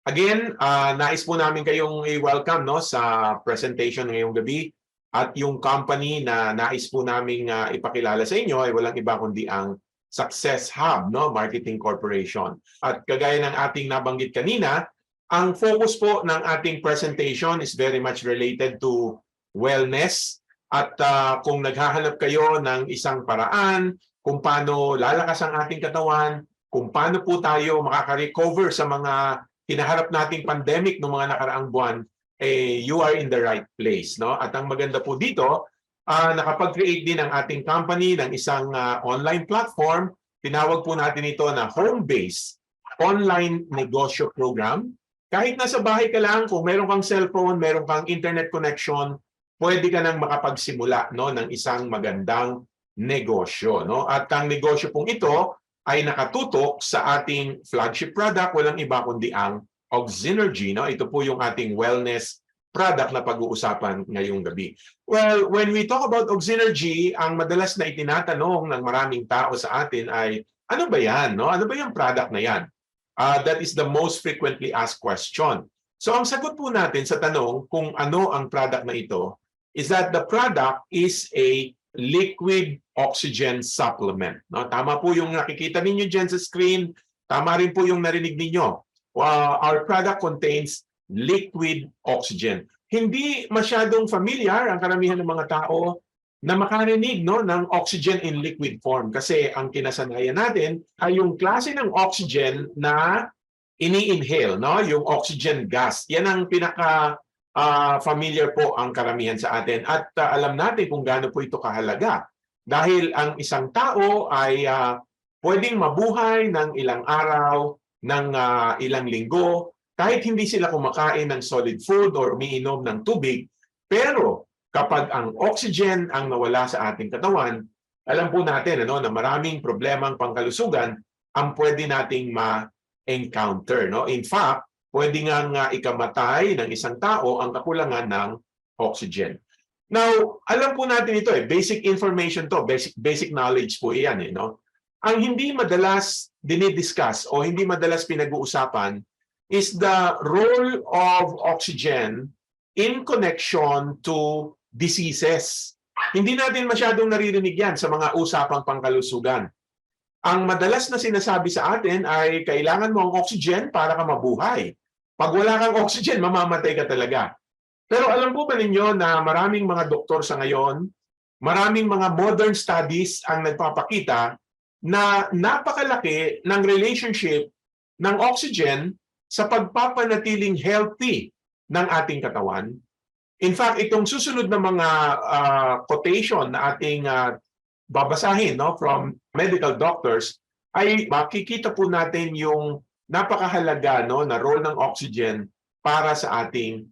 Again, nais po namin kayong i-welcome no, sa presentation ngayong gabi. At yung company na nais po namin ipakilala sa inyo ay walang iba kundi ang Success Hub, no, Marketing Corporation. At kagaya ng ating nabanggit kanina, ang focus po ng ating presentation is very much related to wellness. At kung naghahanap kayo ng isang paraan kung paano lalakas ang ating katawan, kung paano po tayo makaka-recover sa mga hinaharap nating pandemic ng mga nakaraang buwan, you are in the right place. No? At ang maganda po dito, nakapag-create din ang ating company ng isang online platform. Tinawag po natin ito na Home-Based Online Negosyo Program. Kahit nasa bahay ka lang, kung meron kang cellphone, meron kang internet connection, pwede ka nang makapagsimula no, ng isang magandang negosyo. No? At ang negosyo pong ito ay nakatutok sa ating flagship product, walang iba kundi ang Oxinergy. No? Ito po yung ating wellness product na pag-uusapan ngayong gabi. Well, when we talk about Oxinergy, ang madalas na itinatanong ng maraming tao sa atin ay, ano ba yan? No? Ano ba yung product na yan? That is the most frequently asked question. So ang sagot po natin sa tanong kung ano ang product na ito is that the product is a liquid oxygen supplement. No? Tama po yung nakikita ninyo dyan sa screen. Tama rin po yung narinig ninyo. Our product contains liquid oxygen. Hindi masyadong familiar ang karamihan ng mga tao na makarinig no, ng oxygen in liquid form. Kasi ang kinasanayan natin ay yung klase ng oxygen na ini-inhale, no? Yung oxygen gas. Yan ang pinaka familiar po ang karamihan sa atin at alam natin kung gaano po ito kahalaga dahil ang isang tao ay pwedeng mabuhay ng ilang araw, ng ilang linggo kahit hindi sila kumakain ng solid food or umiinom ng tubig, pero kapag ang oxygen ang nawala sa ating katawan, alam po natin ano, na maraming problemang pangkalusugan ang pwede nating ma-encounter. No? In fact, pwede nga ikamatay ng isang tao ang kakulangan ng oxygen. Now, alam po natin ito basic information to, basic knowledge po iyan no. Ang hindi madalas dinidiscuss o hindi madalas pinag-uusapan is the role of oxygen in connection to diseases. Hindi natin masyadong naririnig yan sa mga usapang pangkalusugan. Ang madalas na sinasabi sa atin ay kailangan mo ang oxygen para ka mabuhay. Pag wala kang oxygen, mamamatay ka talaga. Pero alam po ba ninyo na maraming mga doktor sa ngayon, maraming mga modern studies ang nagpapakita na napakalaki ng relationship ng oxygen sa pagpapanatiling healthy ng ating katawan. In fact, itong susunod na mga quotation na ating babasahin no, from medical doctors ay makikita po natin yung napakahalaga no, na role ng oxygen para sa ating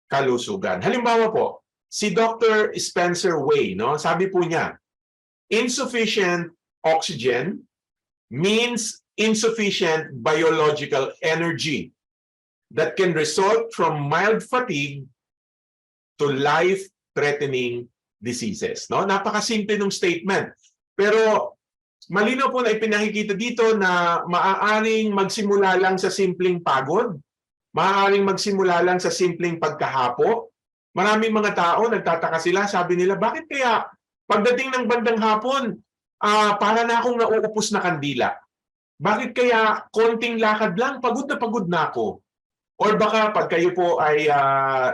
kalusugan. Halimbawa po, si Dr. Spencer Way, no, sabi po niya, insufficient oxygen means insufficient biological energy that can result from mild fatigue to life-threatening diseases. No? Napakasimple ng statement. Pero malinaw po na ipinakikita dito na maaaring magsimula lang sa simpleng pagod, maaaring magsimula lang sa simpleng pagkahapo. Maraming mga tao, nagtataka sila, sabi nila, bakit kaya pagdating ng bandang hapon, para na akong nauupos na kandila? Bakit kaya konting lakad lang, pagod na ako? Or baka pag kayo po ay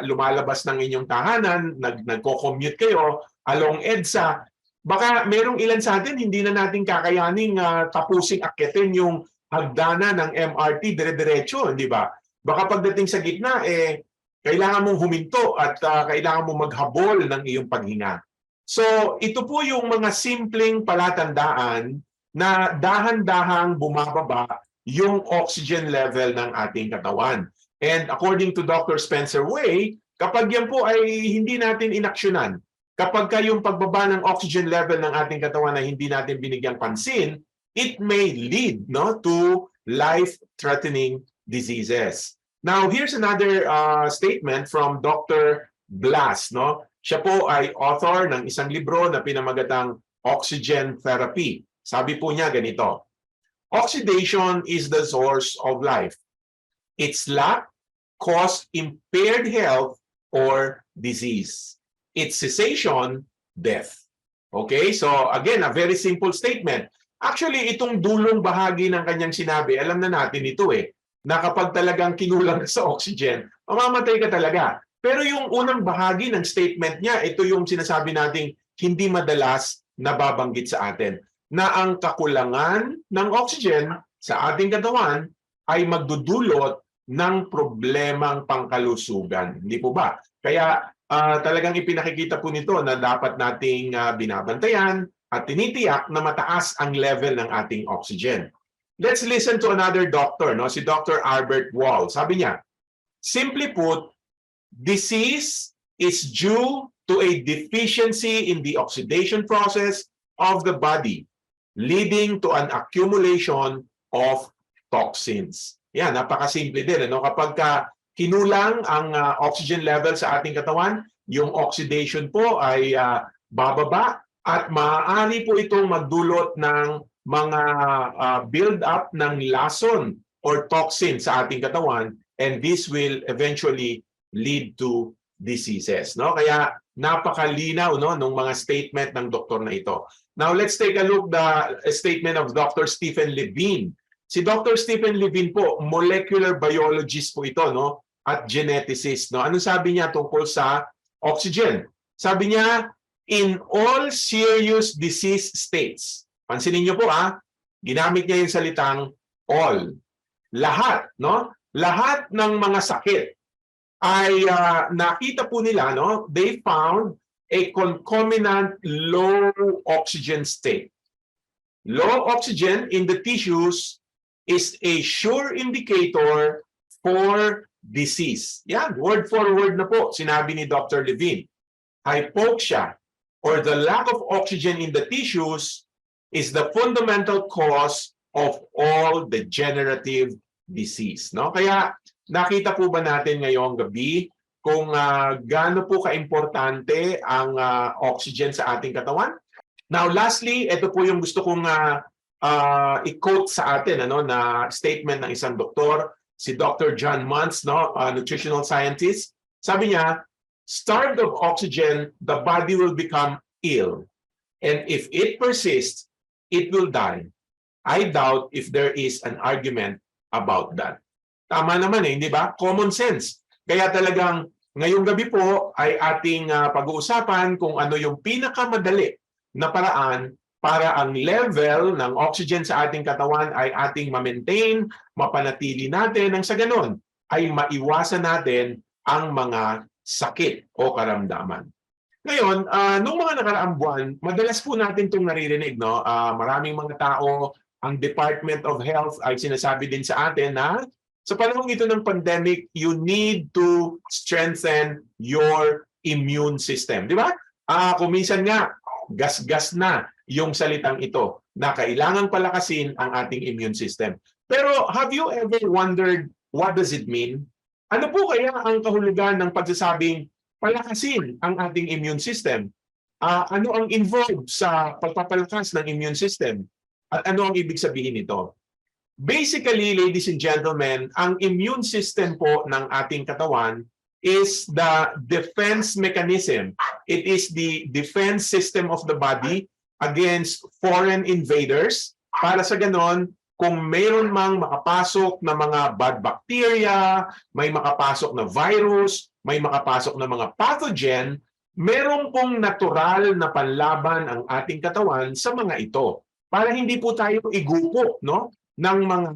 lumalabas ng inyong tahanan, nagko-commute kayo along EDSA, baka merong ilan sa atin hindi na natin kakayaning tapusing akyatin yung hagdana ng MRT dire-diretso, di ba? Baka pagdating sa gitna, kailangan mong huminto at kailangan mong maghabol ng iyong paghinga. So, ito po yung mga simpleng palatandaan na dahan-dahang bumababa yung oxygen level ng ating katawan. And according to Dr. Spencer Way, kapag yan po ay hindi natin inaksyonan, kapag yung pagbaba ng oxygen level ng ating katawan ay hindi natin binigyang pansin, it may lead no, to life-threatening diseases. Now, here's another statement from Dr. Blas. No? Siya po ay author ng isang libro na pinamagatang Oxygen Therapy. Sabi po niya ganito, oxidation is the source of life. Its lack cause impaired health or disease. Its cessation, death. Okay? So again, a very simple statement. Actually, itong dulong bahagi ng kanyang sinabi, alam na natin ito na kapag talagang kinulang ka sa oxygen, mamamatay ka talaga. Pero yung unang bahagi ng statement niya, ito yung sinasabi nating hindi madalas nababanggit sa atin, na ang kakulangan ng oxygen sa ating katawan ay magdudulot ng problemang pangkalusugan. Hindi po ba? Kaya talagang ipinakikita po nito na dapat nating binabantayan at tinitiyak na mataas ang level ng ating oxygen. Let's listen to another doctor, no? Si Dr. Albert Wall. Sabi niya, simply put, disease is due to a deficiency in the oxidation process of the body, leading to an accumulation of toxins. Yan, napakasimple din. Ano? Kapag kinulang ang oxygen level sa ating katawan, yung oxidation po ay bababa at maaari po itong magdulot ng mga build-up ng lason or toxin sa ating katawan, and this will eventually lead to diseases. No? Kaya napakalinaw nung mga statement ng doktor na ito. Now let's take a look the statement of Dr. Stephen Levine. Si Dr. Stephen Levine po, molecular biologist po ito, no? At geneticist. No? Ano sabi niya tungkol sa oxygen? Sabi niya, in all serious disease states, pansinin niyo po ginamit niya yung salitang all. Lahat, no? Lahat ng mga sakit ay nakita po nila, no? They found a concomitant low oxygen state. Low oxygen in the tissues is a sure indicator for disease. Yan, word for word na po, sinabi ni Dr. Levine. Hypoxia, or the lack of oxygen in the tissues, is the fundamental cause of all degenerative disease. No? Kaya nakita po ba natin ngayong gabi kung gaano po kaimportante ang oxygen sa ating katawan? Now lastly, ito po yung gusto kong i-quote sa atin na statement ng isang doktor, si Dr. John Muntz, nutritional scientist. Sabi niya, starved of oxygen, the body will become ill. And if it persists, it will die. I doubt if there is an argument about that. Tama naman hindi ba? Common sense. Kaya talagang ngayong gabi po ay ating pag-uusapan kung ano yung pinakamadali na paraan para ang level ng oxygen sa ating katawan ay ating ma-maintain, mapanatili natin, nang sa ganon ay maiwasan natin ang mga sakit o karamdaman. Ngayon, nung mga nakaraang buwan, madalas po natin itong naririnig. No? Maraming mga tao, ang Department of Health ay sinasabi din sa atin na sa panahon ito ng pandemic, you need to strengthen your immune system. Di ba? Kung minsan nga, gas-gas na yung salitang ito na kailangang palakasin ang ating immune system. Pero have you ever wondered what does it mean? Ano po kaya ang kahulugan ng pagsasabing palakasin ang ating immune system? Ano ang involved sa pagpapalakas ng immune system? At ano ang ibig sabihin nito? Basically, ladies and gentlemen, ang immune system po ng ating katawan is the defense mechanism. It is the defense system of the body against foreign invaders. Para sa ganon, kung mayroon mang makapasok na mga bad bacteria, may makapasok na virus, may makapasok na mga pathogen, meron pong natural na panlaban ang ating katawan sa mga ito. Para hindi po tayo igupo ng mga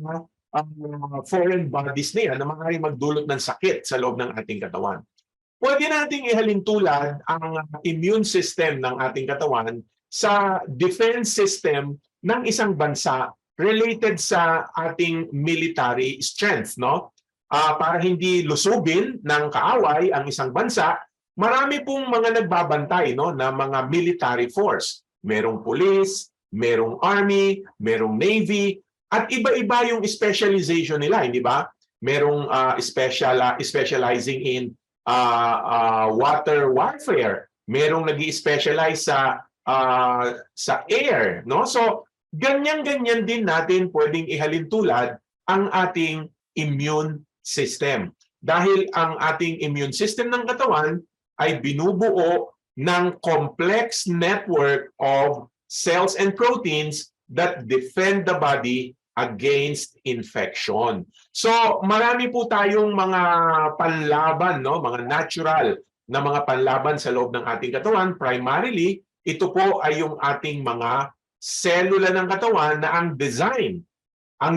foreign bodies na yan na maaaring magdulot ng sakit sa loob ng ating katawan. Pwede nating ihalintulad ang immune system ng ating katawan sa defense system ng isang bansa related sa ating military strength. Para hindi lusubin ng kaaway ang isang bansa, marami pong mga nagbabantay na mga military force. Merong police, merong army, merong navy, at iba-iba yung specialization nila, hindi ba? Merong specializing in water warfare. Merong nag-i-specialize sa air, So, ganyan-ganyan din natin pwedeng ihalintulad ang ating immune system. Dahil ang ating immune system ng katawan ay binubuo ng complex network of cells and proteins that defend the body against infection. So, marami po tayong mga panlaban, no? Mga natural na mga panlaban sa loob ng ating katawan. Primarily, ito po ay yung ating mga selula ng katawan na ang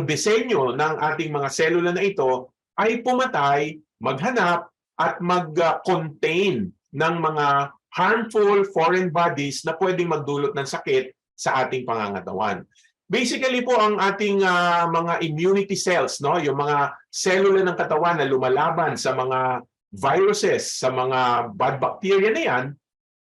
disenyo ng ating mga selula na ito ay pumatay, maghanap, at mag-contain ng mga harmful foreign bodies na pwedeng magdulot ng sakit sa ating pangangatawan. Basically po ang ating mga immunity cells, no, yung mga selula ng katawan na lumalaban sa mga viruses, sa mga bad bacteria na yan,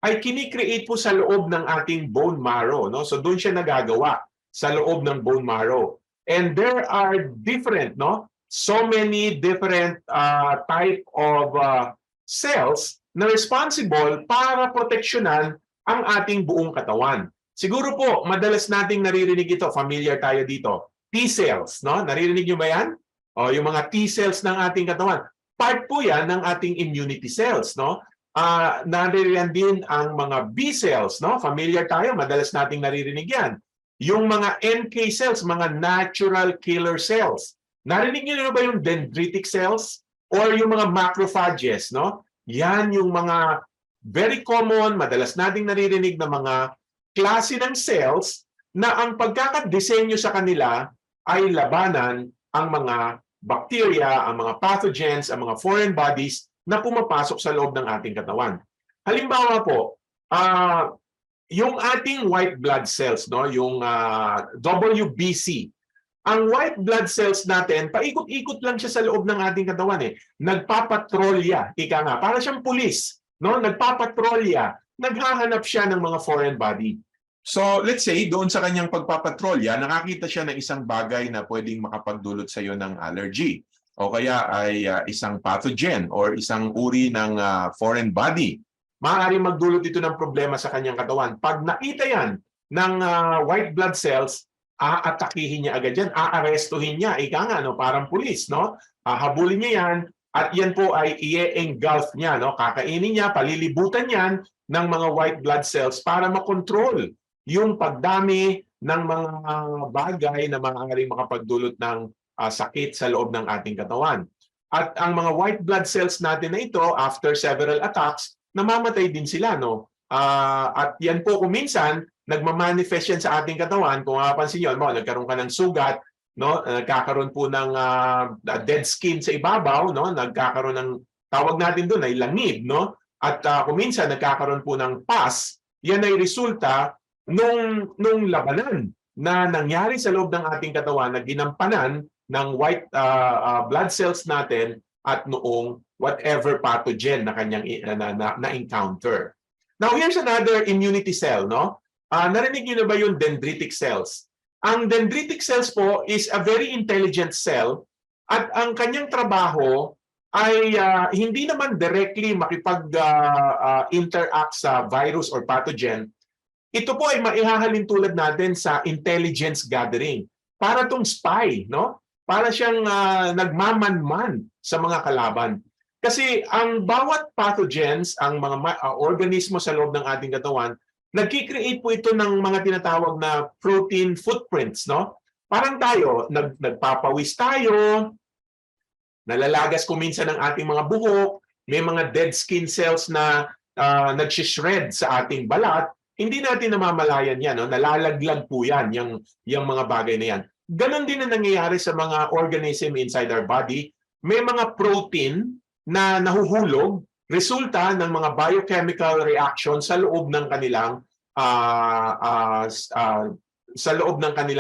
ay kini-create po sa loob ng ating bone marrow, no? So doon siya nagagawa sa loob ng bone marrow. And there are different, no? So many different type of cells na responsible para proteksyonan ang ating buong katawan. Siguro po, madalas nating naririnig ito, familiar tayo dito. T-cells, no? Naririnig nyo ba yan? O, yung mga T-cells ng ating katawan. Part po yan ng ating immunity cells, no? Naririnig din ang mga B-cells, no? Familiar tayo, madalas nating naririnig yan. Yung mga NK cells, mga natural killer cells. Narinig nyo na ba yung dendritic cells? Or yung mga macrophages, no? Yan yung mga very common, madalas nating naririnig na mga klase ng cells na ang pagkakadesenyo sa kanila ay labanan ang mga bacteria, ang mga pathogens, ang mga foreign bodies na pumapasok sa loob ng ating katawan. Halimbawa po, yung ating white blood cells, no, yung WBC. Ang white blood cells natin, paikot-ikot lang siya sa loob ng ating katawan eh. Nagpapatrolya, ika nga, para siyang pulis, no? Nagpapatrolya, naghahanap siya ng mga foreign body. So, let's say, doon sa kanyang pagpapatrolya, nakakita siya ng isang bagay na pwedeng makapagdulot sa iyo ng allergy. O kaya ay isang pathogen or isang uri ng foreign body. Maaaring magdulot ito ng problema sa kanyang katawan. Pag nakita yan ng white blood cells, aatakihin niya agad yan, aarestuhin niya. Ika nga, no? Parang pulis, no? Habulin niya yan at yan po ay i-engulf niya, no? Kakainin niya, palilibutan yan ng mga white blood cells para makontrol yung pagdami ng mga bagay na maaaring makapagdulot ng sakit sa loob ng ating katawan. At ang mga white blood cells natin na ito, after several attacks, namamatay din sila, no? At yan po kung minsan, nagmamanifest yan sa ating katawan. Kung mapapansin nyo, nagkaroon ka ng sugat, no? Nagkakaroon po ng dead skin sa ibabaw, no? Nagkakaroon ng, tawag natin doon ay langib, no? At kung minsan nagkakaroon po ng pus, yan ay resulta nung labanan na nangyari sa loob ng ating katawan na ginampanan ng white blood cells natin at noong whatever pathogen na kanyang na-encounter. Now, here's another immunity cell, no? Narinig niyo na ba yung dendritic cells? Ang dendritic cells po is a very intelligent cell at ang kanyang trabaho ay hindi naman directly makipag-interact sa virus or pathogen. Ito po ay maihahalin tulad natin sa intelligence gathering. Para tong spy, no? Para siyang nagmamanman sa mga kalaban. Kasi ang bawat pathogens, ang mga organismo sa loob ng ating katawan, nagki-create po ito ng mga tinatawag na protein footprints, no? Parang tayo, nagpapawis tayo, nalalagas kuminsan ng ating mga buhok, may mga dead skin cells na nag-shred sa ating balat, hindi natin namamalayan yan, no? Nalalaglag po yan, yung mga bagay na yan. Ganon din na nangyayari sa mga organism inside our body. May mga protein na nahuhulog, resulta ng mga biochemical reaction sa loob ng kanilang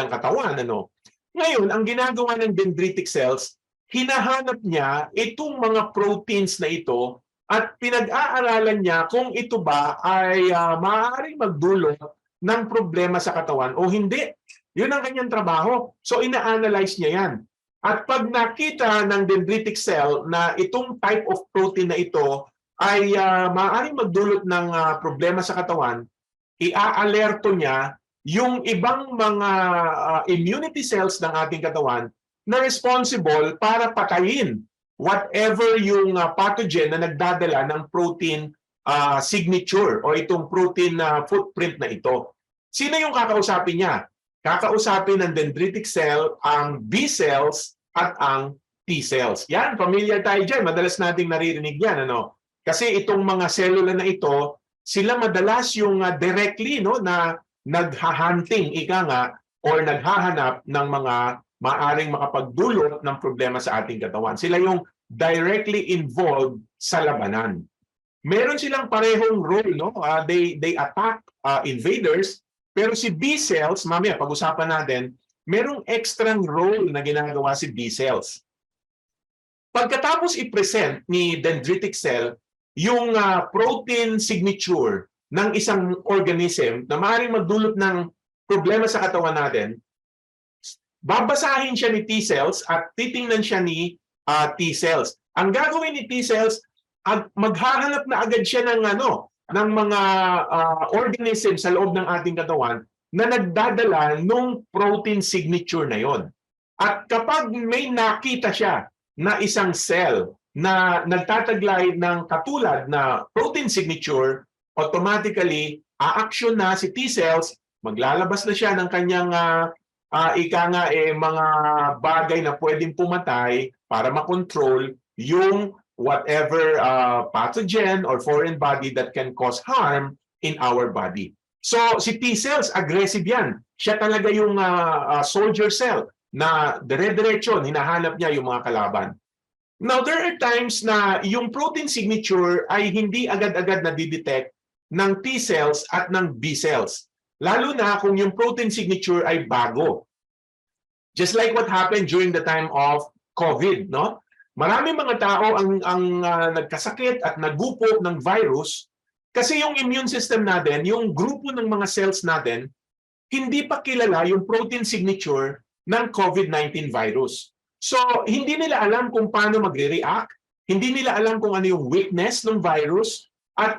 katawan, ano. Ngayon, ang ginagawa ng dendritic cells, hinahanap niya itong mga proteins na ito at pinag-aaralan niya kung ito ba ay maaaring magdulot ng problema sa katawan o hindi. Yun ang kanyang trabaho. So, ina-analyze niya yan. At pag nakita ng dendritic cell na itong type of protein na ito ay maaaring magdulot ng problema sa katawan, ia-alerto niya yung ibang mga immunity cells ng ating katawan na responsible para patayin whatever yung pathogen na nagdadala ng protein signature o itong protein footprint na ito. Sino yung kakausapin niya? Kakausapin ng dendritic cell ang B cells at ang T cells. Yan, familiar tayo dyan. Madalas nating naririnig yan. Ano? Kasi itong mga selula na ito, sila madalas yung directly no, na naghahunting, ika nga, or naghahanap ng mga maaring makapagdulot ng problema sa ating katawan. Sila yung directly involved sa labanan. Meron silang parehong role, no? They attack invaders, pero si B cells, mamaya pag-usapan natin, merong extra role na ginagawa si B cells. Pagkatapos i-present ni dendritic cell yung protein signature ng isang organism na maaaring magdulot ng problema sa katawan natin, babasahin siya ni T cells at titingnan siya ni T cells. Ang gagawin ni T cells, maghahanap na agad siya ng ng mga organism sa loob ng ating katawan na nagdadala ng protein signature na yon. At kapag may nakita siya na isang cell na nagtataglay ng katulad na protein signature, automatically aaksyon na si T cells, maglalabas na siya ng kanyang mga bagay na pwedeng pumatay para makontrol yung whatever pathogen or foreign body that can cause harm in our body. So si T cells, aggressive yan. Siya talaga yung soldier cell na dire-diretso, hinahanap niya yung mga kalaban. Now, there are times na yung protein signature ay hindi agad-agad na-detect ng T cells at ng B cells. Lalo na kung yung protein signature ay bago. Just like what happened during the time of COVID, no? Maraming mga tao ang nagkasakit at nagupo ng virus kasi yung immune system natin, yung grupo ng mga cells natin, hindi pa kilala yung protein signature ng COVID-19 virus. So, hindi nila alam kung paano magre-react, hindi nila alam kung ano yung weakness ng virus, at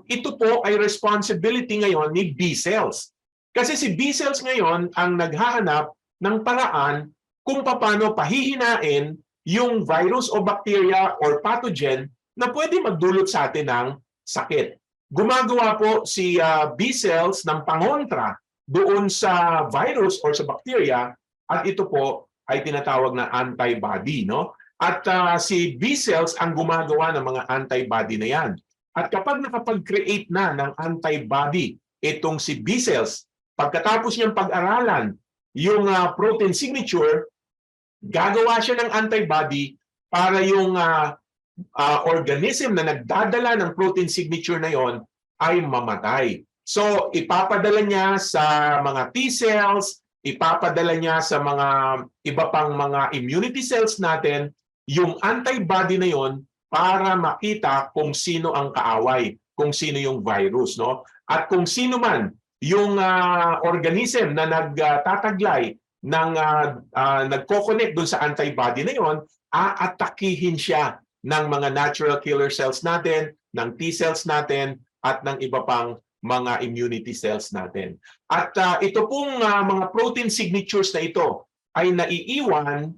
ito po ay responsibility ngayon ni B cells. Kasi si B cells ngayon ang naghahanap ng paraan kung paano pahihinain yung virus o bacteria or pathogen na pwede magdulot sa atin ng sakit. Gumagawa po si B cells ng pangontra doon sa virus or sa bacteria, at ito po ay tinatawag na antibody, no? At si B cells ang gumagawa ng mga antibody na yan. At kapag nakapag-create na ng antibody itong si B cells, pagkatapos niyang pag-aralan yung protein signature, gagawa siya ng antibody para yung organism na nagdadala ng protein signature na yon ay mamatay. So, ipapadala niya sa mga T cells, ipapadala niya sa mga iba pang mga immunity cells natin yung antibody na yon para makita kung sino ang kaaway, kung sino yung virus, no? At kung sino man yung organism na nagtataglay ng nagko-connect doon sa antibody na yon, aatakihin siya ng mga natural killer cells natin, ng T cells natin, at ng iba pang mga immunity cells natin. At ito pong mga protein signatures na ito ay naiiwan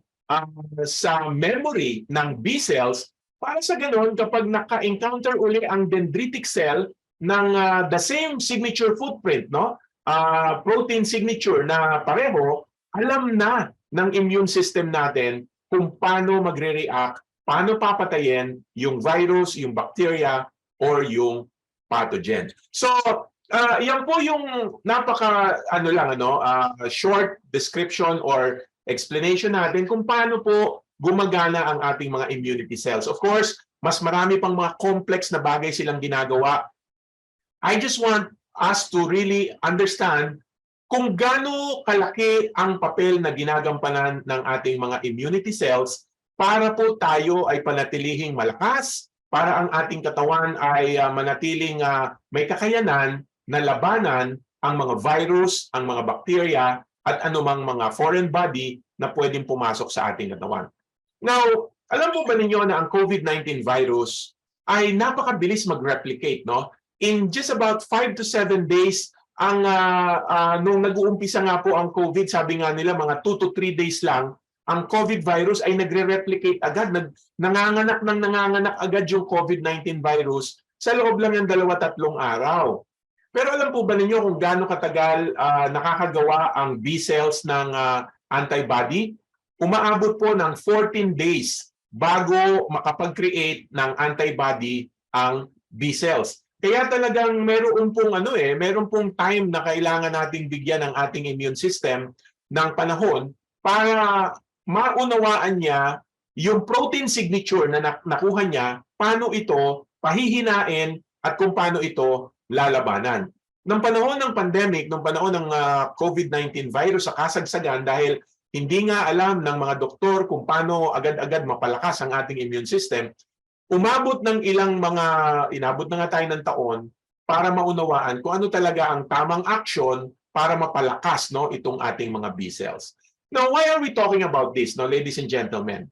sa memory ng B cells para sa ganoon kapag naka-encounter uli ang dendritic cell ng the same signature footprint, no? Protein signature na pareho, alam na ng immune system natin kung paano magre-react, paano papatayin yung virus, yung bacteria, or yung pathogen. So, yan po yung napaka short description or explanation natin kung paano po gumagana ang ating mga immunity cells. Of course, mas marami pang mga complex na bagay silang ginagawa. I just want us to really understand kung gaano kalaki ang papel na ginagampanan ng ating mga immunity cells para po tayo ay panatilihing malakas, para ang ating katawan ay manatiling may kakayanan na labanan ang mga virus, ang mga bacteria, at anumang mga foreign body na pwedeng pumasok sa ating katawan. Now, alam po ba ninyo na ang COVID-19 virus ay napakabilis mag-replicate, no? In just about 5 to 7 days, nung nag-uumpisa nga po ang COVID, sabi nga nila mga 2 to 3 days lang ang COVID virus ay nagre-replicate agad, nanganganak agad yung COVID-19 virus sa loob lang ng 2-3 araw. Pero alam po ba ninyo kung gaano katagal nakakagawa ang B cells ng antibody? Umaabot po ng 14 days bago makapag-create ng antibody ang B cells. Kaya talagang meron pong time na kailangan nating bigyan ng ating immune system ng panahon para maunawaan niya yung protein signature na nakuha niya, paano ito pahihinain at kung paano ito lalabanan. Nung panahon ng pandemic, nung panahon ng COVID-19 virus sa kasagsagan, dahil hindi nga alam ng mga doktor kung paano agad-agad mapalakas ang ating immune system, inabot na nga tayo ng taon para maunawaan kung ano talaga ang tamang action para mapalakas itong ating mga B cells. Now, why are we talking about this, ladies and gentlemen?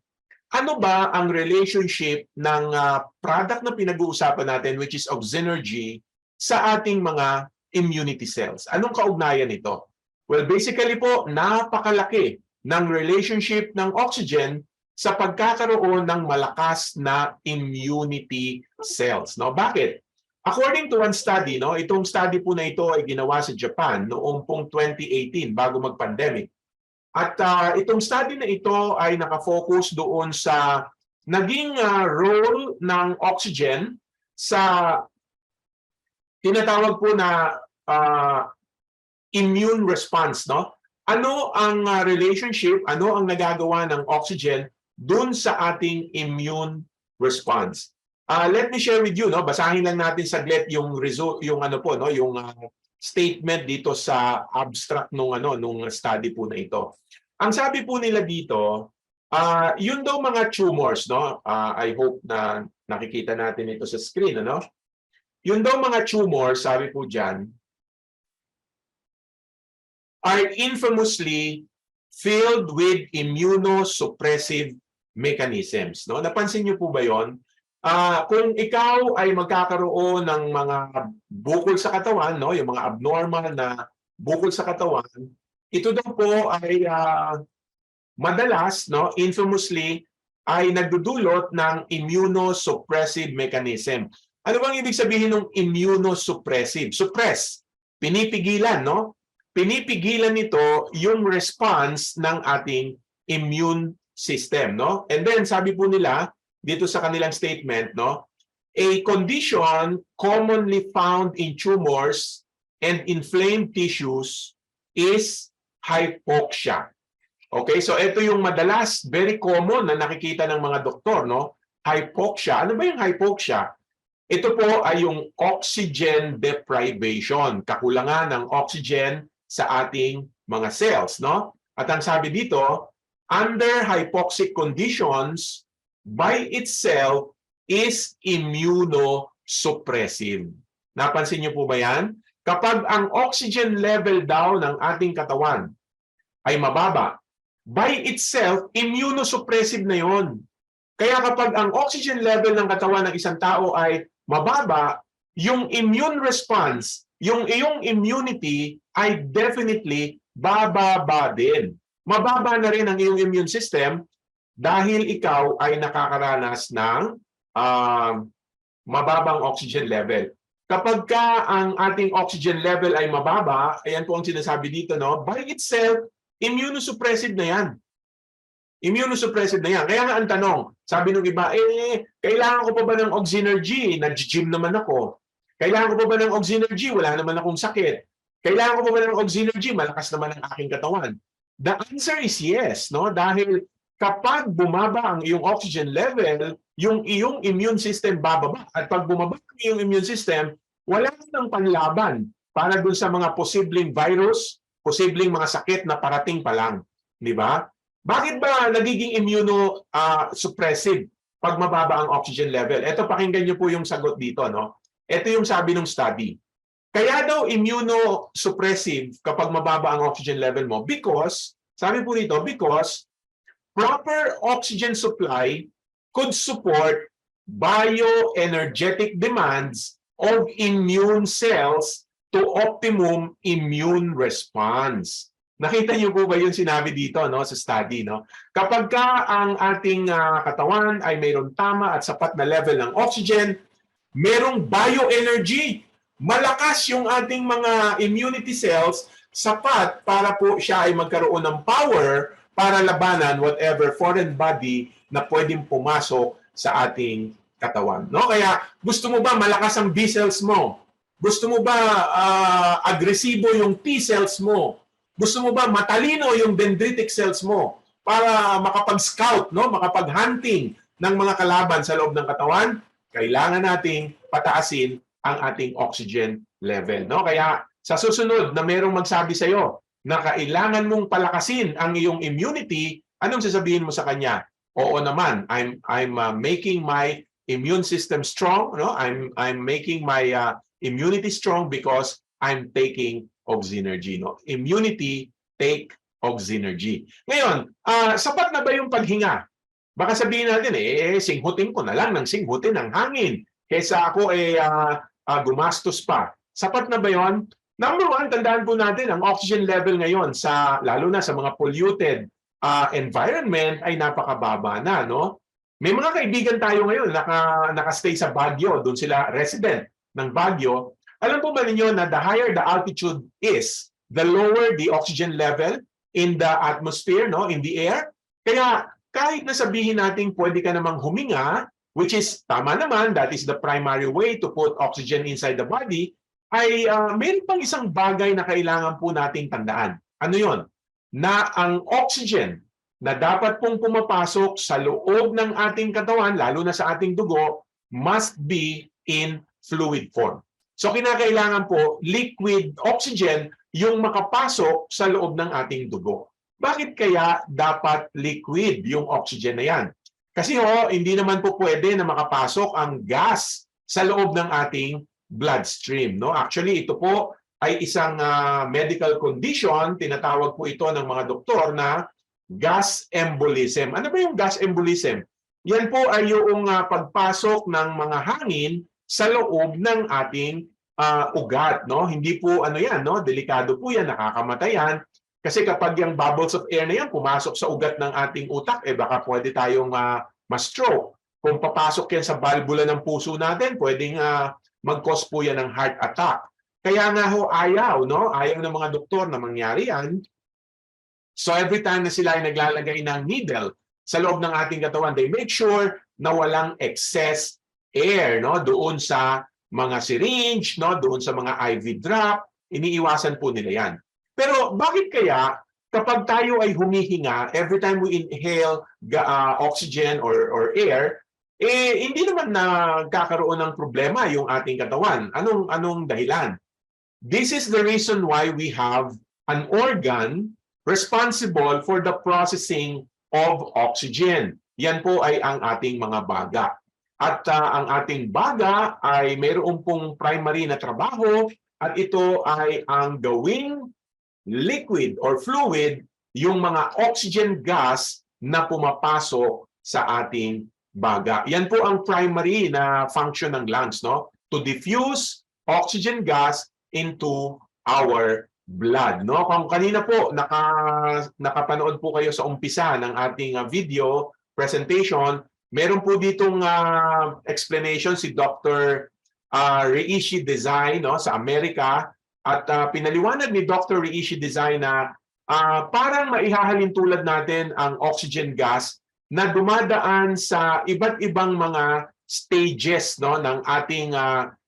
Ano ba ang relationship ng product na pinag-uusapan natin, which is Oxynergy, sa ating mga immunity cells? Anong kaugnayan nito? Well, basically po, napakalaki ng relationship ng oxygen sa pagkakaroon ng malakas na immunity cells. Bakit? According to one study, itong study po na ito ay ginawa sa Japan noong pong 2018 bago mag-pandemic. At itong study na ito ay nakafocus doon sa naging role ng oxygen sa tinatawag po na immune response. Ano ang relationship, ano ang nagagawa ng oxygen doon sa ating immune response? Let me share with you, basahin lang natin saglit yung result, yung statement dito sa abstract nung study po na ito. Ang sabi po nila dito, yun daw mga tumors, I hope na nakikita natin ito sa screen, Yun daw mga tumors, sabi po diyan, are infamously filled with immunosuppressive mechanisms. Napansin niyo po ba 'yon? Kung ikaw ay magkakaroon ng mga bukol sa katawan, yung mga abnormal na bukol sa katawan, ito daw po ay madalas, infamously, ay nagdudulot ng immunosuppressive mechanism. Ano bang ibig sabihin ng immunosuppressive? Suppress, pinipigilan, Pinipigilan nito yung response ng ating immune system, And then sabi po nila dito sa kanilang statement, a condition commonly found in tumors and inflamed tissues is hypoxia. Okay, so ito yung madalas, very common na nakikita ng mga doktor, Hypoxia. Ano ba yung hypoxia? Ito po ay yung oxygen deprivation, kakulangan ng oxygen sa ating mga cells, At ang sabi dito, under hypoxic conditions, by itself is immunosuppressive. Napansin niyo po ba yan? Kapag ang oxygen level daw ng ating katawan ay mababa, by itself, immunosuppressive na yon. Kaya kapag ang oxygen level ng katawan ng isang tao ay mababa, yung immune response, yung iyong immunity ay definitely bababa din. Mababa na rin ang iyong immune system dahil ikaw ay nakakaranas ng mababang oxygen level. Kapag ang ating oxygen level ay mababa, ayan po ang sinasabi dito, by itself, immunosuppressive na yan. Immunosuppressive na yan. Kaya nga ang tanong, sabi ng iba, kailangan ko pa ba ng Oxynergy? Nag-gym naman ako. Kailangan ko pa ba ng Oxynergy? Wala naman akong sakit. Kailangan ko pa ba ng Oxynergy? Malakas naman ang aking katawan. The answer is yes, dahil kapag bumaba ang iyong oxygen level, yung iyong immune system bababa. At pag bumaba ang iyong immune system, wala nang panlaban para dun sa mga posibleng virus, posibleng mga sakit na parating pa lang. Di ba? Bakit ba nagiging immunosuppressive pag mababa ang oxygen level? Ito, pakinggan niyo po yung sagot dito. Ito yung sabi ng study. Kaya daw immunosuppressive kapag mababa ang oxygen level mo because, sabi po dito, because proper oxygen supply could support bioenergetic demands of immune cells to optimum immune response. Nakita niyo po ba yung sinabi dito, no, sa study, no? Kapag ka ang ating katawan ay mayroong tama at sapat na level ng oxygen, merong bioenergy. Malakas yung ating mga immunity cells, sapat para po siya ay magkaroon ng power para labanan whatever foreign body na pwedeng pumasok sa ating katawan. No? Kaya gusto mo ba malakas ang B cells mo? Gusto mo ba agresibo yung T cells mo? Gusto mo ba matalino yung dendritic cells mo para makapag-scout, no? Makapag-hunting ng mga kalaban sa loob ng katawan? Kailangan nating pataasin ang ating oxygen level, no? Kaya sa susunod na merong magsabi sa iyo na kailangan mong palakasin ang iyong immunity, anong sasabihin mo sa kanya? Oo naman, I'm making my immune system strong, no? I'm making my immunity strong because I'm taking Oxynergy, no? Immunity, take Oxynergy. Ngayon, sapat na ba yung paghinga? Baka sabihin natin, singhutin ko na lang ng singhutin ng hangin kaysa ako gumastos pa. Sapat na ba yon? Number one, tandaan po natin, ang oxygen level ngayon, lalo na sa mga polluted environment, ay napakababa na, no? May mga kaibigan tayo ngayon, nakastay sa Baguio, doon sila resident ng Baguio. Alam po ba ninyo na the higher the altitude is, the lower the oxygen level in the atmosphere, no, in the air? Kaya kahit na sabihin natin pwede ka namang huminga, which is tama naman, that is the primary way to put oxygen inside the body, ay mayroon pang isang bagay na kailangan po nating tandaan. Ano yon? Na ang oxygen na dapat pong pumapasok sa loob ng ating katawan, lalo na sa ating dugo, must be in fluid form. So kinakailangan po liquid oxygen yung makapasok sa loob ng ating dugo. Bakit kaya dapat liquid yung oxygen na yan? Kasi hindi naman po pwede na makapasok ang gas sa loob ng ating bloodstream, no? Actually, ito po ay isang medical condition, tinatawag po ito ng mga doktor na gas embolism. Ano ba yung gas embolism? Yan po ay yung pagpasok ng mga hangin sa loob ng ating ugat, no? Hindi po yan, no? Delikado po yan, nakakamatay yan. Kasi kapag yung bubbles of air na yan pumasok sa ugat ng ating utak, baka pwede tayong ma-stroke. Kung papasok yan sa valvula ng puso natin, pwedeng mag-cause po yan ng heart attack. Kaya nga ayaw, no? Ayaw ng mga doktor na mangyari yan. So every time na sila ay naglalagay ng needle sa loob ng ating katawan, they make sure na walang excess air, no, doon sa mga syringe, no, doon sa mga IV drop, iniiwasan po nila yan. Pero bakit kaya kapag tayo ay humihinga, every time we inhale oxygen or air, hindi naman nagkakaroon ng problema yung ating katawan? Anong dahilan? This is the reason why we have an organ responsible for the processing of oxygen. Yan po ay ang ating mga baga. At ang ating baga ay mayroon pong primary na trabaho at ito ay ang gawing liquid or fluid yung mga oxygen gas na pumapasok sa ating baga. Yan po ang primary na function ng lungs, no? To diffuse oxygen gas into our blood, no? Kung kanina po nakapanood po kayo sa umpisa ng ating video presentation, meron po ditong explanation si Dr. Reishi Desai, no, sa Amerika, at pinaliwanag ni Dr. Reishi Desai na parang maihahalin tulad natin ang oxygen gas na dumadaan sa iba't ibang mga stages, no, ng ating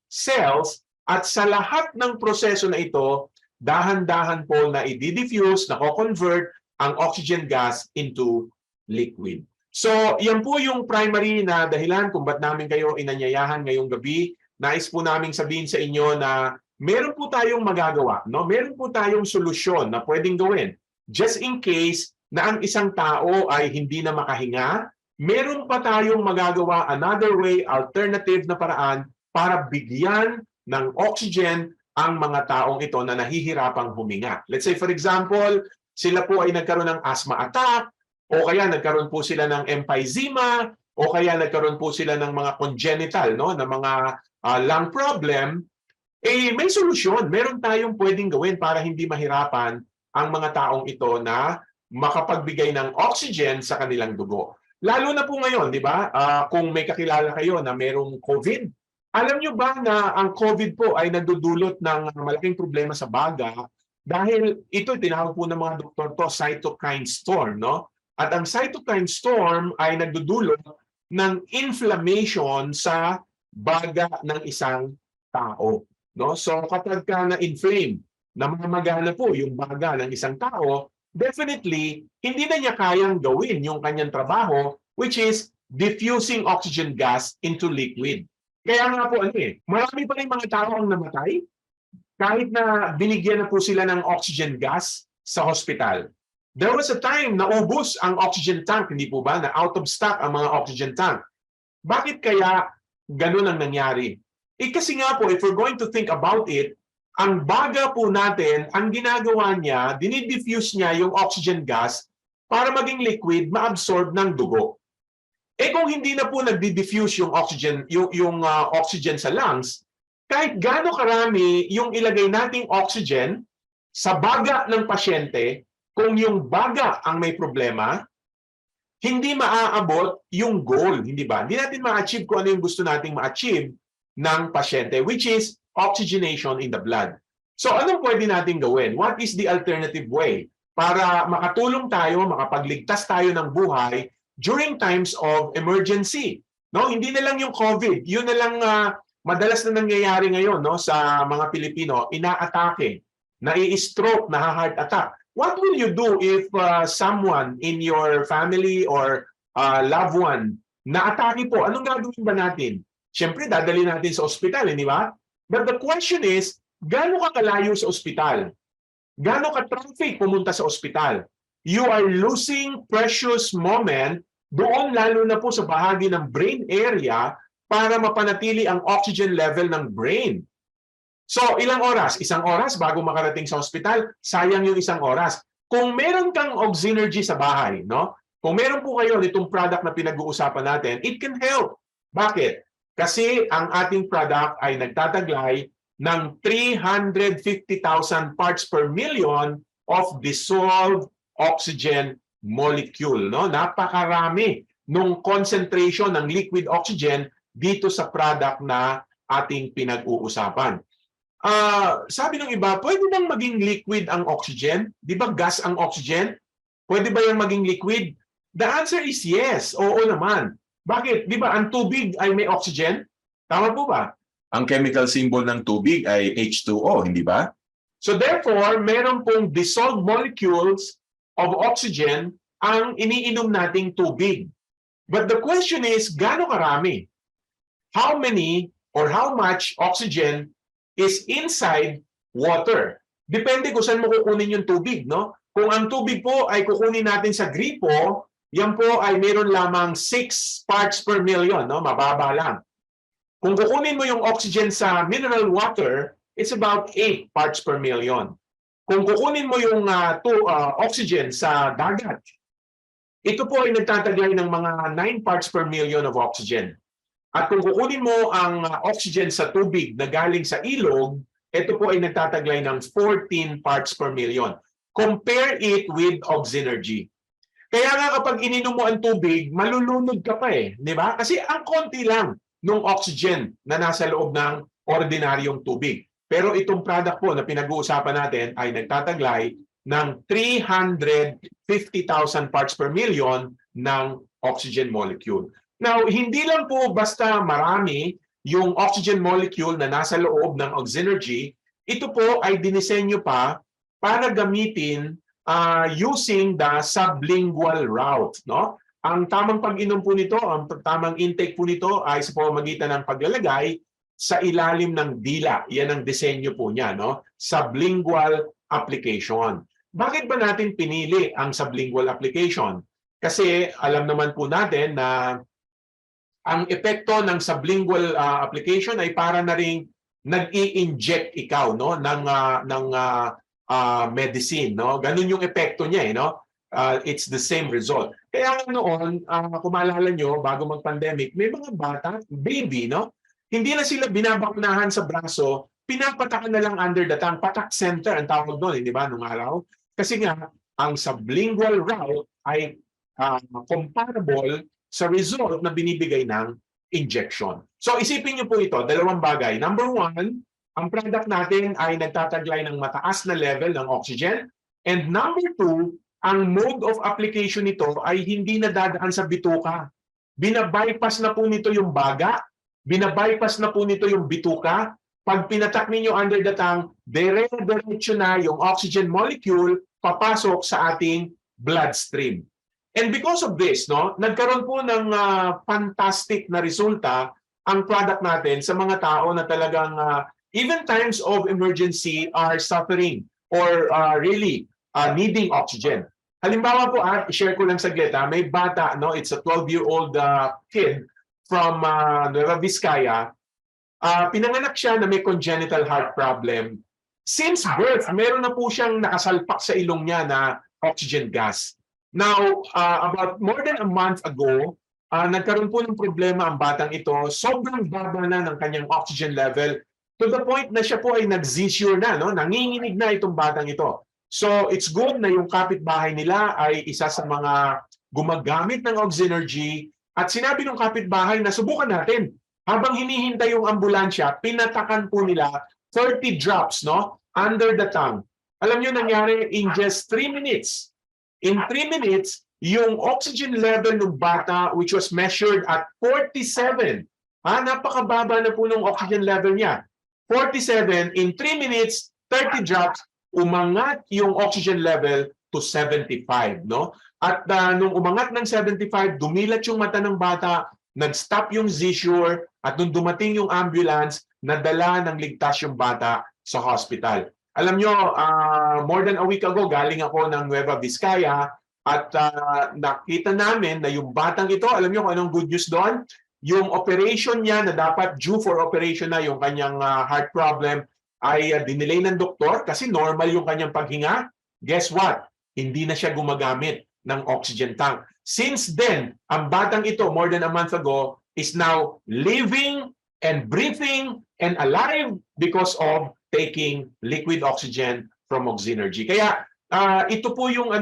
cells, at sa lahat ng proseso na ito, dahan-dahan po na i-diffuse, na-convert ang oxygen gas into liquid. So, yan po yung primary na dahilan kung ba't namin kayo inanyayahan ngayong gabi. Nais po namin sabihin sa inyo na meron po tayong magagawa, no? Meron po tayong solusyon na pwedeng gawin. Just in case na ang isang tao ay hindi na makahinga, meron pa tayong magagawa, another way, alternative na paraan para bigyan ng oxygen ang mga taong ito na nahihirapang huminga. Let's say, for example, sila po ay nagkaroon ng asthma attack, o kaya nagkaroon po sila ng emphysema, o kaya nagkaroon po sila ng mga congenital, no, na mga lung problem, may solusyon. Meron tayong pwedeng gawin para hindi mahirapan ang mga taong ito na makapagbigay ng oxygen sa kanilang dugo. Lalo na po ngayon, di ba? Kung may kakilala kayo na mayroong COVID, alam nyo ba na ang COVID po ay nagdudulot ng malaking problema sa baga dahil ito tinawag po ng mga doktor to cytokine storm, no? At ang cytokine storm ay nagdudulot ng inflammation sa baga ng isang tao, no? So kapag ka na-inflame, namamagana po yung baga ng isang tao, definitely hindi na niya kayang gawin yung kanyang trabaho, which is diffusing oxygen gas into liquid. Kaya nga po marami pa rin mga tao ang namatay kahit na binigyan na po sila ng oxygen gas sa hospital. There was a time na ubos ang oxygen tank, hindi po ba? Na out of stock ang mga oxygen tank. Bakit kaya ganun ang nangyari? Kasi nga po, if we're going to think about it, ang baga po natin, ang ginagawa niya, dinidiffuse niya yung oxygen gas para maging liquid, maabsorb ng dugo. Kung hindi na po nagdi-diffuse yung oxygen, yung oxygen sa lungs, kahit gaano karami yung ilagay nating oxygen sa baga ng pasyente, kung yung baga ang may problema, hindi maaabot yung goal, hindi ba? Hindi natin ma-achieve kung ano yung gusto nating ma-achieve ng pasyente, which is oxygenation in the blood. So anong pwede natin gawin? What is the alternative way para makatulong tayo, makapagligtas tayo ng buhay during times of emergency? No, hindi na lang yung COVID, yun na lang madalas na nangyayari ngayon, no, sa mga Pilipino, inaatake, nai-stroke, na-heart attack. What will you do if someone in your family or loved one na-atake po? Anong gagawin ba natin? Siyempre, dadali natin sa ospital, hindi ba? But the question is, gaano ka kalayo sa ospital? Gaano ka traffic pumunta sa ospital? You are losing precious moment doon, lalo na po sa bahagi ng brain area para mapanatili ang oxygen level ng brain. So, ilang oras? Isang oras bago makarating sa ospital, sayang yung isang oras. Kung meron kang Oxynergy sa bahay, no? Kung meron po kayo nitong product na pinag-uusapan natin, it can help. Bakit? Kasi ang ating product ay nagtataglay ng 350,000 parts per million of dissolved oxygen molecule, no? Napakarami nung concentration ng liquid oxygen dito sa product na ating pinag-uusapan. Sabi ng iba, pwede bang maging liquid ang oxygen? Di ba gas ang oxygen? Pwede ba yung maging liquid? The answer is yes. Oo naman. Bakit? Di ba ang tubig ay may oxygen? Tama po ba? Ang chemical symbol ng tubig ay H2O, hindi ba? So therefore, meron pong dissolved molecules of oxygen ang iniinom nating tubig. But the question is, gaano karami? How many or how much oxygen is inside water? Depende kung saan mo kukunin yung tubig, no? Kung ang tubig po ay kukunin natin sa gripo, yan po ay meron lamang 6 parts per million, no? Mababa lang. Kung kukunin mo yung oxygen sa mineral water, it's about 8 parts per million. Kung kukunin mo yung oxygen sa dagat, ito po ay nagtataglay ng mga 9 parts per million of oxygen. At kung kukunin mo ang oxygen sa tubig na galing sa ilog, ito po ay nagtataglay ng 14 parts per million. Compare it with Oxynergy. Kaya nga kapag ininom mo ang tubig, malulunod ka pa di ba? Kasi ang konti lang ng oxygen na nasa loob ng ordinaryong tubig. Pero itong product po na pinag-uusapan natin ay nagtataglay ng 350,000 parts per million ng oxygen molecule. Now, hindi lang po basta marami yung oxygen molecule na nasa loob ng Oxynergy, ito po ay dinisenyo pa para gamitin using the sublingual route, no? Ang tamang pag-inom po nito, ang tamang intake po nito ay sa pamamagitan ng paglalagay sa ilalim ng dila. Yan ang disenyo po niya, no? Sublingual application. Bakit ba natin pinili ang sublingual application? Kasi alam naman po natin na ang epekto ng sublingual application ay para na ring nag-i-inject ikaw, no, ng medicine, no? Ganun yung epekto niya, no? It's the same result. Kaya noon, kung maalala nyo, bago mag-pandemic, may mga bata, baby, no? Hindi na sila binabakunahan sa braso, pinapatakan na lang under the tongue. Patak center ang tawag doon, di ba, nung araw? Kasi nga, ang sublingual route ay comparable sa result na binibigay ng injection. So isipin niyo po ito, dalawang bagay. Number one, ang product natin ay nagtataglay ng mataas na level ng oxygen. And number two, ang mode of application nito ay hindi nadadaan sa bituka. Binabypass na po nito yung baga, binabypass na po nito yung bituka. Pag pinatak ninyo under the tongue, dire-diretso na yung oxygen molecule papasok sa ating bloodstream. And because of this, no, nagkaroon po ng fantastic na resulta ang product natin sa mga tao na talagang even times of emergency are suffering or really needing oxygen. Halimbawa po, i-share ko lang saglit, may bata, no, it's a 12-year-old kid from Nueva Vizcaya. Pinanganak siya na may congenital heart problem. Since birth, meron na po siyang nakasalpak sa ilong niya na oxygen gas. Now, about more than a month ago, nagkaroon po ng problema ang batang ito. Sobrang baba na ng kanyang oxygen level to the point na siya po ay nag-seizure na, no? Nanginginig na itong batang ito. So, it's good na yung kapitbahay nila ay isa sa mga gumagamit ng Oxynergy at sinabi ng kapitbahay na subukan natin. Habang hinihintay yung ambulansya, pinatakan po nila 30 drops, no, under the tongue. Alam niyo nangyari in just 3 minutes. In 3 minutes, yung oxygen level ng bata which was measured at 47. Napakababa na po ng oxygen level niya. 47, in 3 minutes, 30 drops, umangat yung oxygen level to 75, no? At nung umangat ng 75, dumilat yung mata ng bata, nag-stop yung seizure, at nung dumating yung ambulance, nadala ng ligtas yung bata sa hospital. Alam nyo, more than a week ago, galing ako ng Nueva Vizcaya at nakita namin na yung batang ito, alam nyo kung anong good news doon? Yung operation niya na dapat due for operation na yung kanyang heart problem ay dinelay ng doktor kasi normal yung kanyang paghinga. Guess what? Hindi na siya gumagamit ng oxygen tank. Since then, ang batang ito, more than a month ago, is now living and breathing and alive because of taking liquid oxygen from Oxynergy. Kaya ito po yung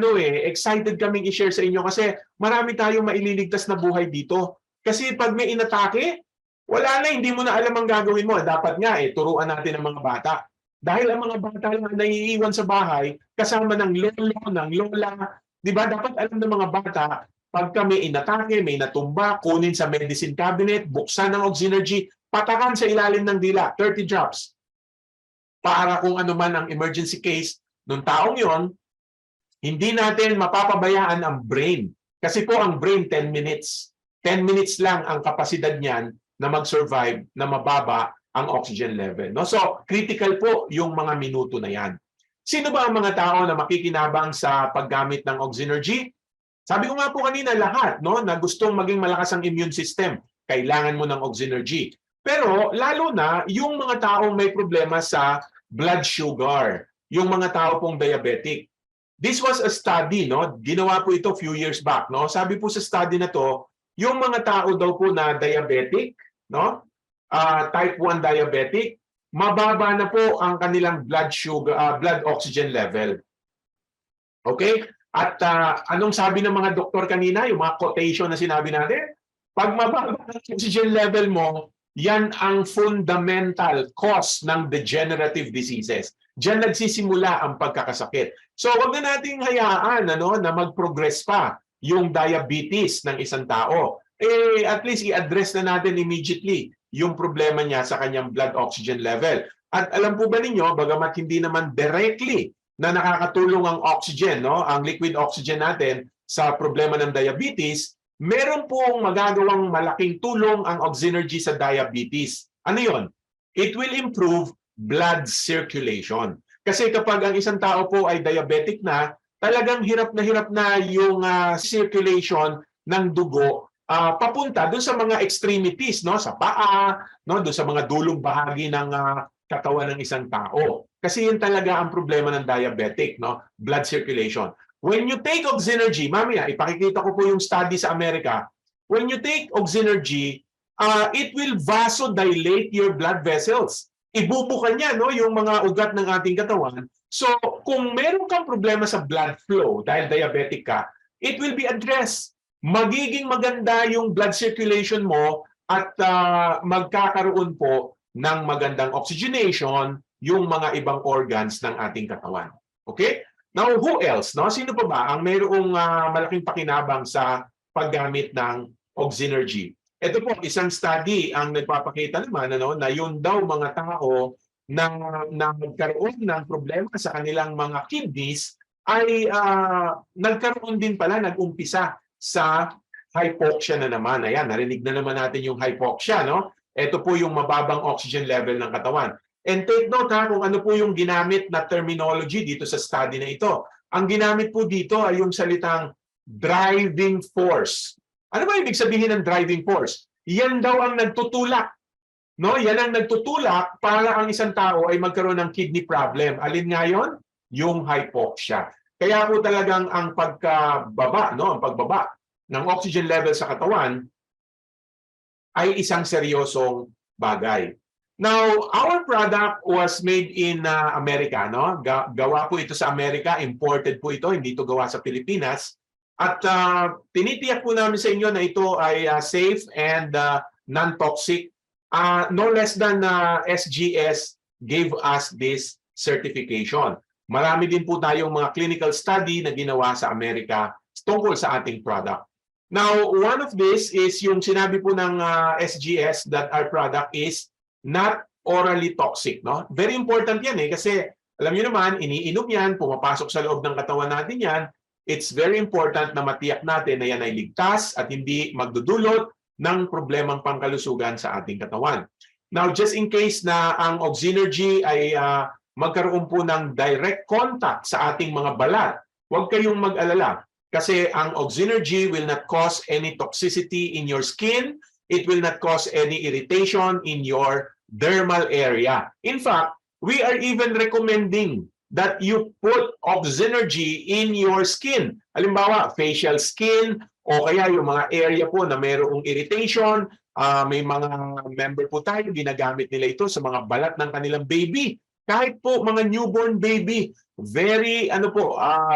excited kaming i-share sa inyo kasi marami tayong maililigtas na buhay dito. Kasi pag may inatake, wala na, hindi mo na alam ang gagawin mo. Dapat nga turuan natin ang mga bata. Dahil ang mga bata lang naiiwan sa bahay kasama ng lolo, ng lola, di ba? Dapat alam ng mga bata, pagka may inatake, may natumba, kunin sa medicine cabinet, buksan ng Oxynergy, patakan sa ilalim ng dila, 30 drops. Para kung ano man ang emergency case ng taong yon, hindi natin mapapabayaan ang brain. Kasi po ang brain, 10 minutes. 10 minutes lang ang kapasidad niyan na mag-survive na mababa ang oxygen level. No? So, critical po yung mga minuto na yan. Sino ba ang mga tao na makikinabang sa paggamit ng Oxynergy? Sabi ko nga po kanina, lahat, no, na gustong maging malakas ang immune system, kailangan mo ng Oxynergy. Pero lalo na yung mga taong may problema sa blood sugar, yung mga tao pong diabetic. This was a study, no? Ginawa po ito few years back, no? Sabi po sa study na to, yung mga tao daw po na diabetic, no? Type 1 diabetic, mababa na po ang kanilang blood sugar, blood oxygen level. Okay? At anong sabi ng mga doktor kanina, yung mga quotation na sinabi natin? Pag mababa ang oxygen level mo, yan ang fundamental cause ng degenerative diseases. Diyan nagsisimula ang pagkakasakit. So wag na nating hayaan na mag-progress pa yung diabetes ng isang tao. At least i-address na natin immediately yung problema niya sa kanyang blood oxygen level. At alam po ba ninyo, bagamat hindi naman directly na nakakatulong ang oxygen, no, ang liquid oxygen natin sa problema ng diabetes, meron pong magagawang malaking tulong ang Oxynergy sa diabetes. Ano yon? It will improve blood circulation. Kasi kapag ang isang tao po ay diabetic na, talagang hirap na yung circulation ng dugo papunta doon sa mga extremities, no, sa paa, no, doon sa mga dulong bahagi ng katawan ng isang tao. Kasi yun talaga ang problema ng diabetic, no, blood circulation. When you take Oxynergy, mamaya ipakikita ko po yung study sa Amerika. When you take Oxynergy, it will vasodilate your blood vessels. Ibubuka niya, no, yung mga ugat ng ating katawan So, kung meron kang problema sa blood flow dahil diabetic ka, it will be addressed. Magiging maganda yung blood circulation mo at magkakaroon po ng magandang oxygenation yung mga ibang organs ng ating katawan. Okay? Now, who else? No? Sino pa ba ang mayroong malaking pakinabang sa paggamit ng Oxynergy? Ito po, isang study ang nagpapakita naman na yun daw mga tao na nagkaroon ng problema sa kanilang mga kidneys ay nagkaroon din pala, nag-umpisa sa hypoxia na naman. Ayan, narinig na naman natin yung hypoxia, no? Ito po yung mababang oxygen level ng katawan. And take note kung ano po yung ginamit na terminology dito sa study na ito. Ang ginamit po dito ay yung salitang driving force. Ano ba ibig sabihin ng driving force? Yan daw ang nagtutulak. No, yan ang nagtutulak para ang isang tao ay magkaroon ng kidney problem. Alin nga yun? Yung hypoxia. Kaya po talagang ang pagkababa, ang pagbaba ng oxygen level sa katawan ay isang seryosong bagay. Now, our product was made in America, no? Gawa po ito sa Amerika, imported po ito, hindi ito gawa sa Pilipinas. At tinitiyak po namin sa inyo na ito ay safe and non-toxic. No less than SGS gave us this certification. Marami din po tayong mga clinical study na ginawa sa Amerika tungkol sa ating product. Now, one of this is yung sinabi po ng SGS that our product is not orally toxic. No? Very important yan kasi alam niyo naman, iniinom yan, pumapasok sa loob ng katawan natin yan. It's very important na matiyak natin na yan ay ligtas at hindi magdudulot ng problemang pangkalusugan sa ating katawan. Now, just in case na ang Oxynergy ay magkaroon po ng direct contact sa ating mga balat, huwag kayong mag-alala. Kasi ang Oxynergy will not cause any toxicity in your skin. It will not cause any irritation in your dermal area. In fact, we are even recommending that you put Oxynergy in your skin. Halimbawa, facial skin, o kaya yung mga area po na mayroong irritation, may mga member po tayo, ginagamit nila ito sa mga balat ng kanilang baby. Kahit po mga newborn baby, very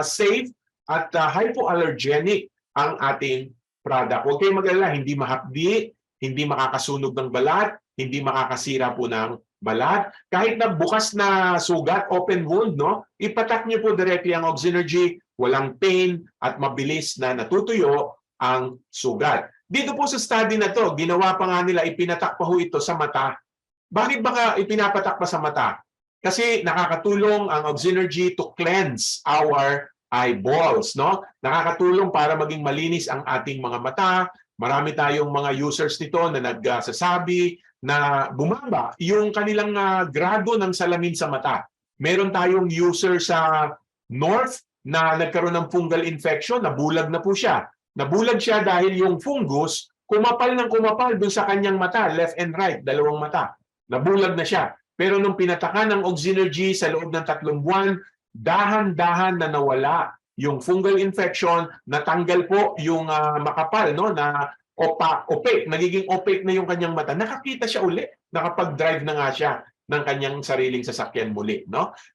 safe at hypoallergenic ang ating product. Huwag kayong mag-alala, hindi mahapdi, hindi makakasunog ng balat, hindi makakasira po ng balat. Kahit na bukas na sugat, open wound, ipatak niyo po directly ang Oxynergy, walang pain at mabilis na natutuyo ang sugat. Dito po sa study na to, ginawa pa nga nila, ipinatak pa ho ito sa mata. Bakit baka ipinapatak pa sa mata? Kasi nakakatulong ang Oxynergy to cleanse our eyeballs, Nakakatulong para maging malinis ang ating mga mata. Marami tayong mga users nito na nagsasabi na bumaba yung kanilang grado ng salamin sa mata. Meron tayong user sa North na nagkaroon ng fungal infection, nabulag na po siya. Nabulag siya dahil yung fungus kumapal ng kumapal dun sa kanyang mata, left and right, dalawang mata. Nabulag na siya. Pero nung pinatakan ng Oxynergy sa loob ng 3 buwan, dahan-dahan na nawala yung fungal infection, natanggal po yung makapal, na opaque, nagiging opaque na yung kanyang mata. Nakakita siya uli, nakapag-drive na nga siya ng kanyang sariling sasakyan muli.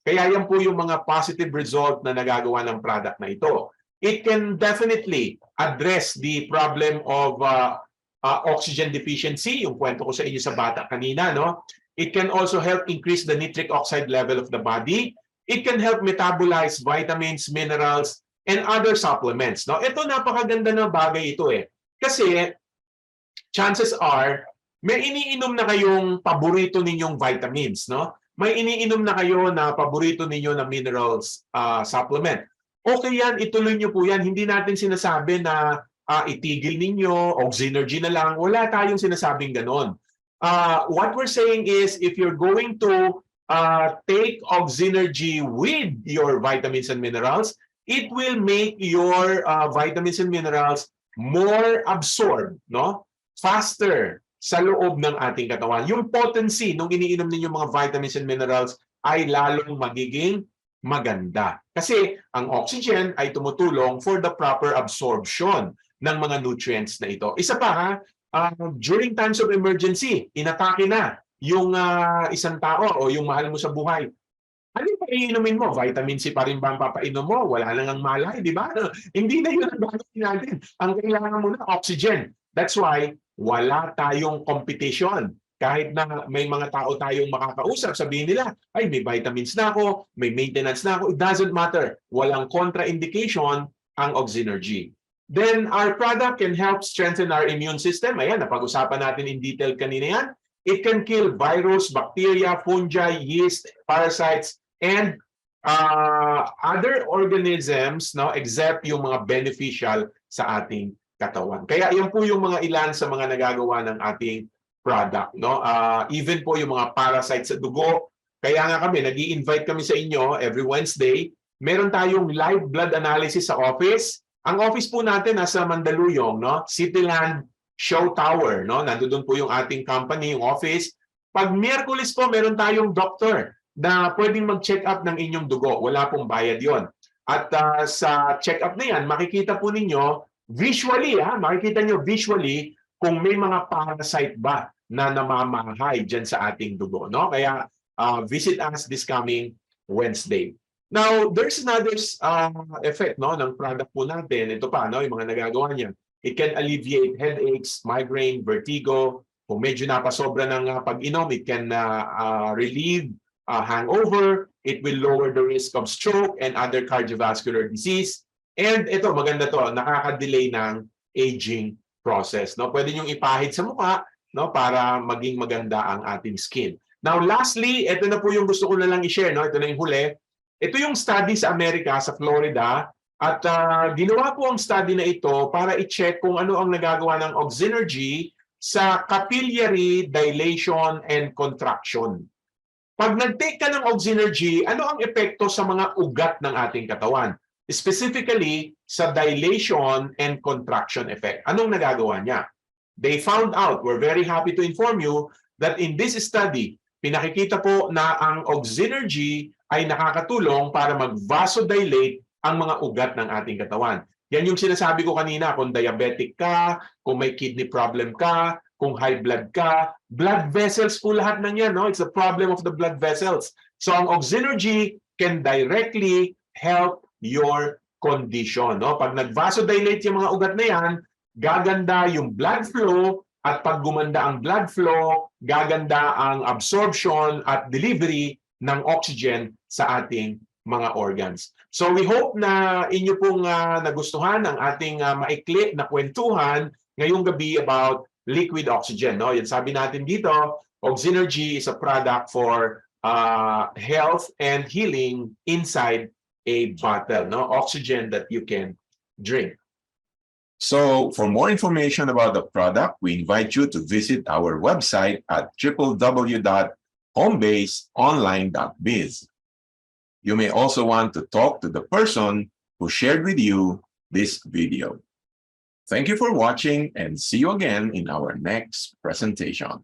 Kaya yan po yung mga positive result na nagagawa ng product na ito. It can definitely address the problem of oxygen deficiency, yung kwento ko sa inyo sa bata kanina. It can also help increase the nitric oxide level of the body. It can help metabolize vitamins, minerals, and other supplements. Ito napakaganda na bagay ito Kasi chances are, may iniinom na kayong paborito ninyong vitamins. May iniinom na kayo na paborito ninyo na minerals supplement. Okay yan, ituloy nyo po yan. Hindi natin sinasabi na itigil ninyo, Oxynergy na lang. Wala tayong sinasabing ganon. What we're saying is, if you're going to take Oxynergy with your vitamins and minerals, it will make your vitamins and minerals more absorbed, faster sa loob ng ating katawan. Yung potency nung iniinom ninyo mga vitamins and minerals ay lalong magiging maganda. Kasi ang oxygen ay tumutulong for the proper absorption ng mga nutrients na ito. Isa pa during times of emergency, inatake na yung isang tao o yung mahal mo sa buhay. Ano yung paiinumin mo? Vitamin C pa rin ba ang papainom mo? Wala lang ang malay, di ba? Hindi na yun ang gagawin natin. Ang kailangan mo na, oxygen. That's why, wala tayong competition. Kahit na may mga tao tayong makakausap, sabihin nila, ay, may vitamins na ako, may maintenance na ako. It doesn't matter. Walang contraindication ang Oxynergy. Then, our product can help strengthen our immune system. Ayan, napag-usapan natin in detail kanina yan. It can kill virus, bacteria, fungi, yeast, parasites, and other organisms, no, except yung mga beneficial sa ating katawan. Kaya yan po yung mga ilan sa mga nagagawa ng ating product, no? Even po yung mga parasites sa dugo. Kaya nga kami, nag-i-invite kami sa inyo every Wednesday. Meron tayong live blood analysis sa office. Ang office po natin nasa Mandaluyong, no? Cityland Show Tower, no? Nandoon po yung ating company, yung office. Pag Miyerkules po, meron tayong doctor na pwedeng mag-check up ng inyong dugo. Wala pong bayad yon. At sa check-up na yan, makikita po ninyo visually, makikita nyo visually kung may mga parasite ba na namamahay dyan sa ating dugo, no? Kaya visit us this coming Wednesday. Now, there's another effect, no, ng product po natin. Ito pa, no, yung mga nagagawa niya. It can alleviate headaches, migraine, vertigo. Kung medyo napasobra ng pag-inom, it can relieve hangover. It will lower the risk of stroke and other cardiovascular disease. And ito, maganda to, nakaka-delay ng aging process, no? Pwede niyong ipahid sa mukha, no, para maging maganda ang ating skin. Now, lastly, ito na po yung gusto ko na lang i-share, no? Ito na yung huli. Ito yung study sa Amerika, sa Florida, at ginawa po ang study na ito para i-check kung ano ang nagagawa ng Oxynergy sa capillary dilation and contraction. Pag nag-take ka ng Oxynergy, ano ang epekto sa mga ugat ng ating katawan? Specifically, sa dilation and contraction effect. Anong nagagawa niya? They found out, we're very happy to inform you, that in this study, pinakikita po na ang Oxynergy ay nakakatulong para mag-vasodilate ang mga ugat ng ating katawan. Yan yung sinasabi ko kanina, kung diabetic ka, kung may kidney problem ka, kung high blood ka, blood vessels po lahat ng yan, no? It's a problem of the blood vessels. So ang Oxynergy can directly help your condition, no? Pag nag-vasodilate yung mga ugat na yan, gaganda yung blood flow, at pag gumanda ang blood flow, gaganda ang absorption at delivery ng oxygen sa ating mga organs. So we hope na inyo pong nagustuhan ang ating maikli na kwentuhan ngayong gabi about liquid oxygen, no? Yan sabi natin dito, Oxynergy is a product for health and healing inside a bottle, no? Oxygen that you can drink. So for more information about the product, we invite you to visit our website at www.homebaseonline.biz. You may also want to talk to the person who shared with you this video. Thank you for watching and see you again in our next presentation.